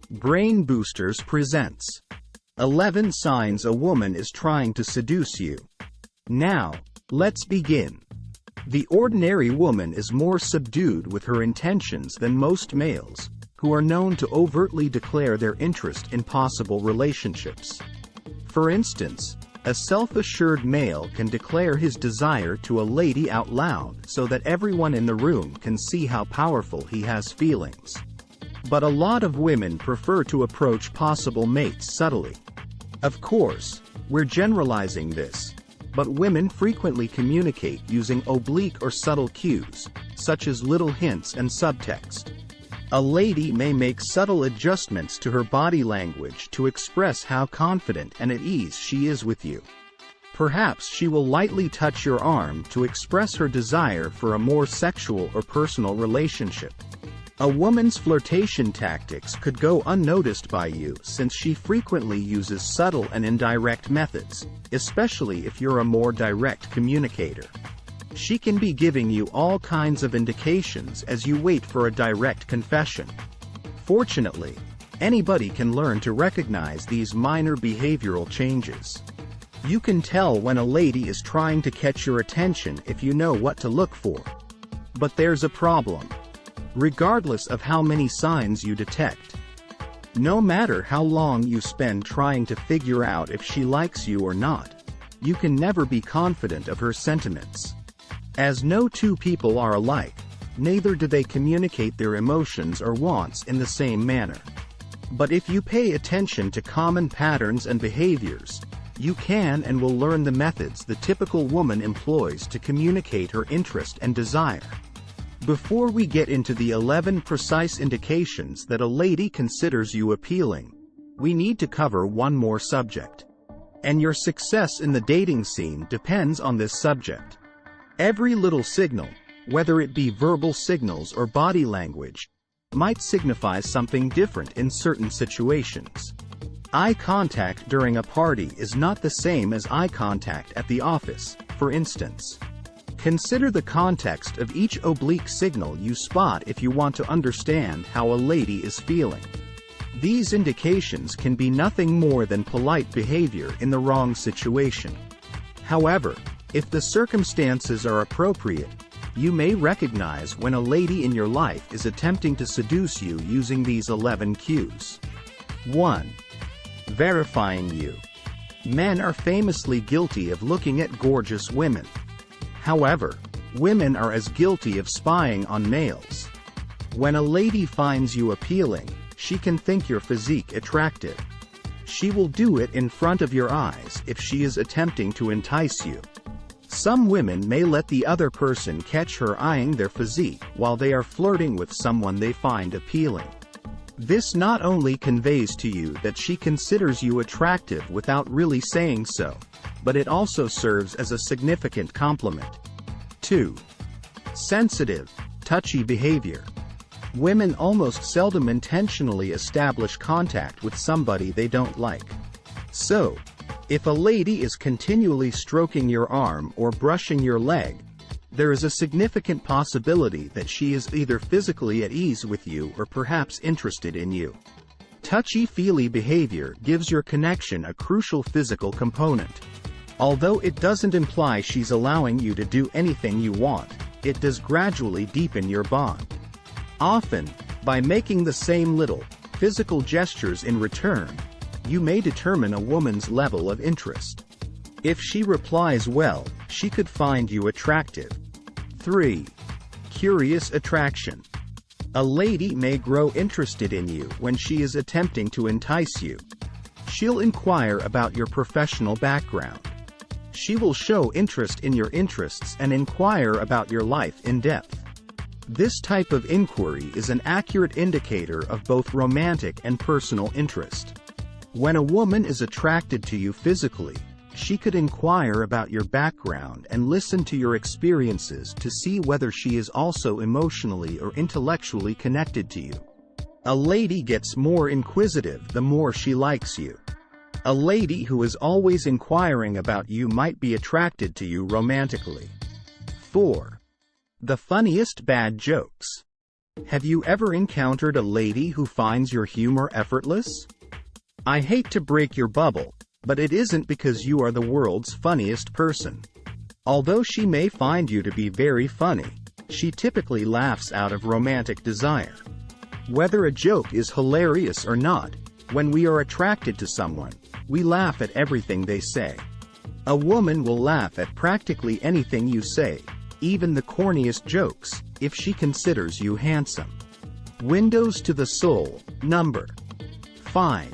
Brain Boosters presents 11 Signs a Woman is Trying to Seduce You. Now, let's begin. The ordinary woman is more subdued with her intentions than most males, who are known to overtly declare their interest in possible relationships. For instance, a self-assured male can declare his desire to a lady out loud so that everyone in the room can see how powerful he has feelings. But a lot of women prefer to approach possible mates subtly. Of course, we're generalizing this, but women frequently communicate using oblique or subtle cues, such as little hints and subtext. A lady may make subtle adjustments to her body language to express how confident and at ease she is with you. Perhaps she will lightly touch your arm to express her desire for a more sexual or personal relationship. A woman's flirtation tactics could go unnoticed by you since she frequently uses subtle and indirect methods, especially if you're a more direct communicator. She can be giving you all kinds of indications as you wait for a direct confession. Fortunately, anybody can learn to recognize these minor behavioral changes. You can tell when a lady is trying to catch your attention if you know what to look for. But there's a problem. Regardless of how many signs you detect, no matter how long you spend trying to figure out if she likes you or not, you can never be confident of her sentiments. As no two people are alike, neither do they communicate their emotions or wants in the same manner. But if you pay attention to common patterns and behaviors, you can and will learn the methods the typical woman employs to communicate her interest and desire. Before we get into the 11 precise indications that a lady considers you appealing, we need to cover one more subject. And your success in the dating scene depends on this subject. Every little signal, whether it be verbal signals or body language, might signify something different in certain situations. Eye contact during a party is not the same as eye contact at the office, for instance. Consider the context of each oblique signal you spot if you want to understand how a lady is feeling. These indications can be nothing more than polite behavior in the wrong situation. However, if the circumstances are appropriate, you may recognize when a lady in your life is attempting to seduce you using these 11 cues. 1. Verifying you. Men are famously guilty of looking at gorgeous women. However, women are as guilty of spying on males. When a lady finds you appealing, she can think your physique attractive. She will do it in front of your eyes if she is attempting to entice you. Some women may let the other person catch her eyeing their physique while they are flirting with someone they find appealing. This not only conveys to you that she considers you attractive without really saying so, but it also serves as a significant compliment. 2. Sensitive, touchy behavior. Women almost seldom intentionally establish contact with somebody they don't like. So, if a lady is continually stroking your arm or brushing your leg, there is a significant possibility that she is either physically at ease with you or perhaps interested in you. Touchy-feely behavior gives your connection a crucial physical component. Although it doesn't imply she's allowing you to do anything you want, it does gradually deepen your bond. Often, by making the same little, physical gestures in return, you may determine a woman's level of interest. If she replies well, she could find you attractive. 3. Curious attraction. A lady may grow interested in you when she is attempting to entice you. She'll inquire about your professional background. She will show interest in your interests and inquire about your life in depth. This type of inquiry is an accurate indicator of both romantic and personal interest. When a woman is attracted to you physically, she could inquire about your background and listen to your experiences to see whether she is also emotionally or intellectually connected to you. A lady gets more inquisitive the more she likes you. A lady who is always inquiring about you might be attracted to you romantically. 4. The funniest bad jokes. Have you ever encountered a lady who finds your humor effortless? I hate to break your bubble, but it isn't because you are the world's funniest person. Although she may find you to be very funny, she typically laughs out of romantic desire. Whether a joke is hilarious or not, when we are attracted to someone, we laugh at everything they say. A woman will laugh at practically anything you say, even the corniest jokes, if she considers you handsome. Windows to the soul. Number 5.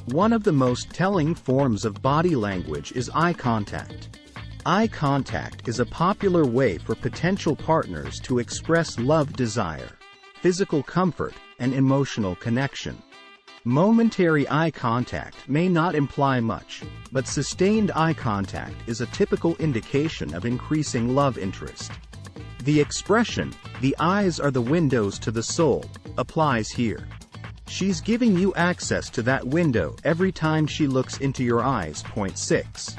One of the most telling forms of body language is eye contact. Eye contact is a popular way for potential partners to express love, desire, physical comfort, and emotional connection. Momentary eye contact may not imply much, but sustained eye contact is a typical indication of increasing love interest. The expression, "the eyes are the windows to the soul," applies here. She's giving you access to that window every time she looks into your eyes. Point 6.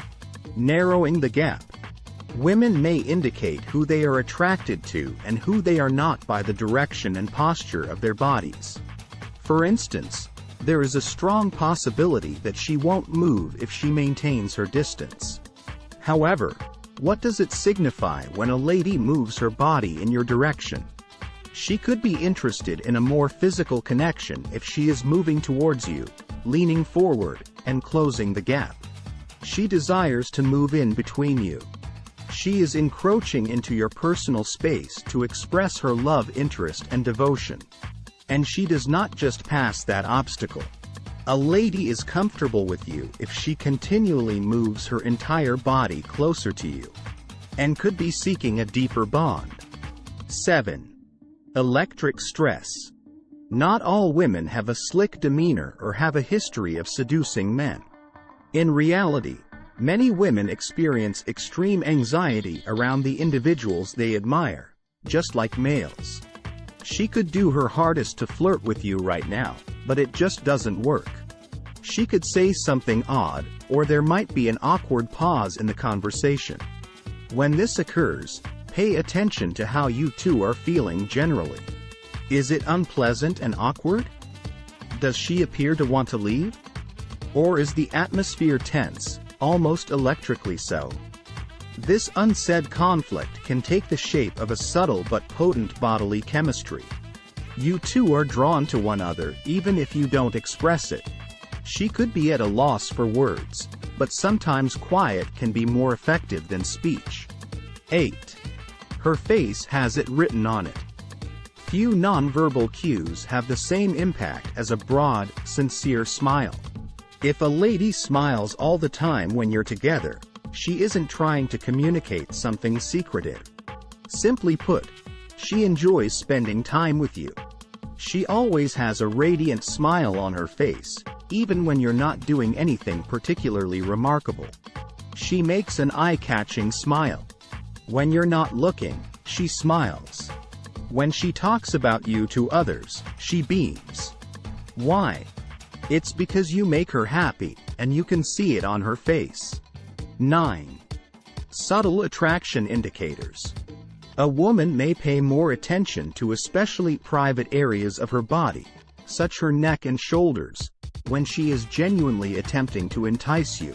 Narrowing the gap. Women may indicate who they are attracted to and who they are not by the direction and posture of their bodies. For instance, there is a strong possibility that she won't move if she maintains her distance. However, what does it signify when a lady moves her body in your direction? She could be interested in a more physical connection if she is moving towards you, leaning forward, and closing the gap. She desires to move in between you. She is encroaching into your personal space to express her love, interest, and devotion. And she does not just pass that obstacle. A lady is comfortable with you if she continually moves her entire body closer to you, and could be seeking a deeper bond. 7. Electric stress. Not all women have a slick demeanor or have a history of seducing men. In reality, many women experience extreme anxiety around the individuals they admire, just like males. She could do her hardest to flirt with you right now, but it just doesn't work. She could say something odd, or there might be an awkward pause in the conversation. When this occurs, pay attention to how you two are feeling generally. Is it unpleasant and awkward? Does she appear to want to leave? Or is the atmosphere tense, almost electrically so? This unsaid conflict can take the shape of a subtle but potent bodily chemistry. You two are drawn to one another even if you don't express it. She could be at a loss for words, but sometimes quiet can be more effective than speech. 8. Her face has it written on it. Few nonverbal cues have the same impact as a broad, sincere smile. If a lady smiles all the time when you're together, she isn't trying to communicate something secretive. Simply put, she enjoys spending time with you. She always has a radiant smile on her face, even when you're not doing anything particularly remarkable. She makes an eye-catching smile. When you're not looking, she smiles. When she talks about you to others, she beams. Why? It's because you make her happy, and you can see it on her face. 9. Subtle attraction indicators. A woman may pay more attention to especially private areas of her body, such her neck and shoulders, when she is genuinely attempting to entice you.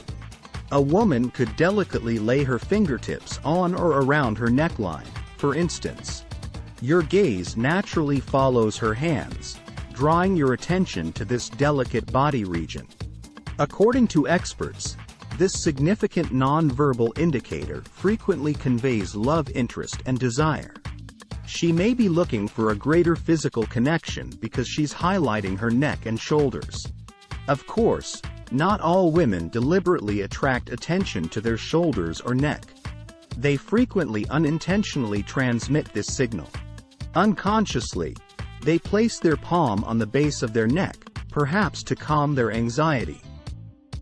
A woman could delicately lay her fingertips on or around her neckline, for instance. Your gaze naturally follows her hands, drawing your attention to this delicate body region. According to experts, this significant nonverbal indicator frequently conveys love, interest, and desire. She may be looking for a greater physical connection because she's highlighting her neck and shoulders. Of course, not all women deliberately attract attention to their shoulders or neck. They frequently unintentionally transmit this signal. Unconsciously, they place their palm on the base of their neck, perhaps to calm their anxiety.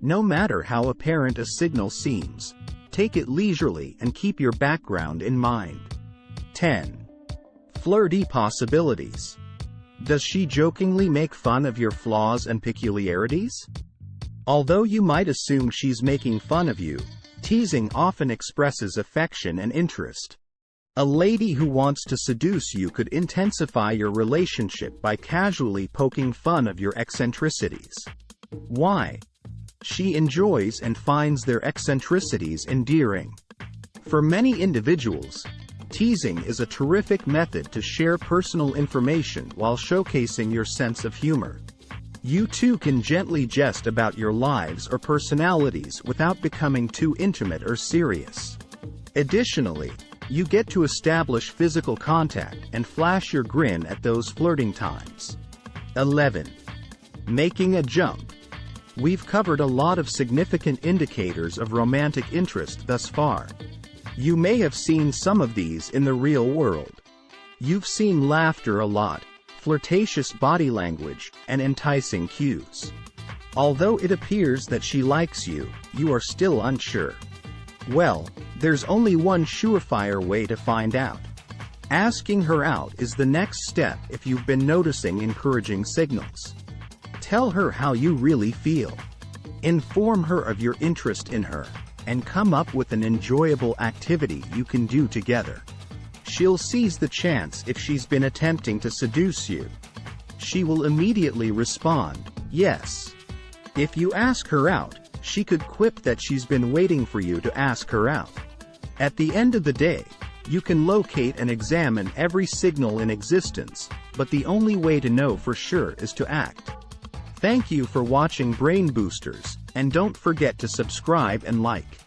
No matter how apparent a signal seems, take it leisurely and keep your background in mind. 10. Flirty possibilities. Does she jokingly make fun of your flaws and peculiarities? Although you might assume she's making fun of you, teasing often expresses affection and interest. A lady who wants to seduce you could intensify your relationship by casually poking fun of your eccentricities. Why? She enjoys and finds their eccentricities endearing. For many individuals, teasing is a terrific method to share personal information while showcasing your sense of humor. You two can gently jest about your lives or personalities without becoming too intimate or serious. Additionally, you get to establish physical contact and flash your grin at those flirting times. 11. Making a jump. We've covered a lot of significant indicators of romantic interest thus far. You may have seen some of these in the real world. You've seen laughter a lot, flirtatious body language, and enticing cues. Although it appears that she likes you, you are still unsure. Well, there's only one surefire way to find out. Asking her out is the next step if you've been noticing encouraging signals. Tell her how you really feel. Inform her of your interest in her, and come up with an enjoyable activity you can do together. She'll seize the chance if she's been attempting to seduce you. She will immediately respond, yes. If you ask her out, she could quip that she's been waiting for you to ask her out. At the end of the day, you can locate and examine every signal in existence, but the only way to know for sure is to act. Thank you for watching Brain Boosters, and don't forget to subscribe and like.